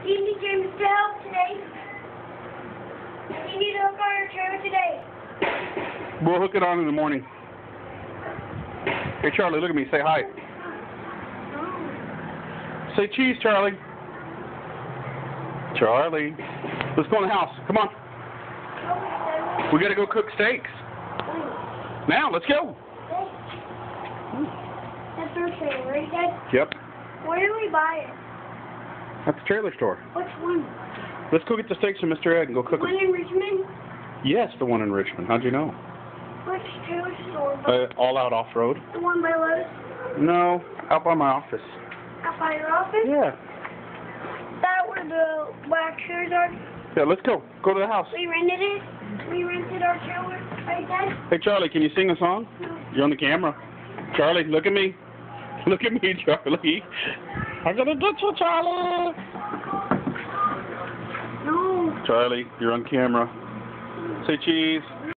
Do you need James to help today? Do you need to hook on our trailer today? We'll hook it on in the morning. Hey, Charlie, look at me. Say hi. Say cheese, Charlie. Charlie. Let's go in the house. Come on. We got to go cook steaks. Now, let's go. That's our trailer, right, Dad? Yep. Where do we buy it? At the trailer store. Which one? Let's go get the steaks from Mr. Ed and go cook One them. in Richmond? Yes, the one in Richmond. How'd you know? Which trailer store? All Out Off-Road. The one by Lowe's? No, out by my office. Out by your office? Yeah. That where the black trailers are? Yeah, let's go. Go to the house. We rented it? We rented our trailer, right, Dad? Hey, Charlie, can you sing a song? You're on the camera. Charlie, look at me. Look at me, Charlie. I'm gonna get you, Charlie. No. Charlie, you're on camera. Say cheese.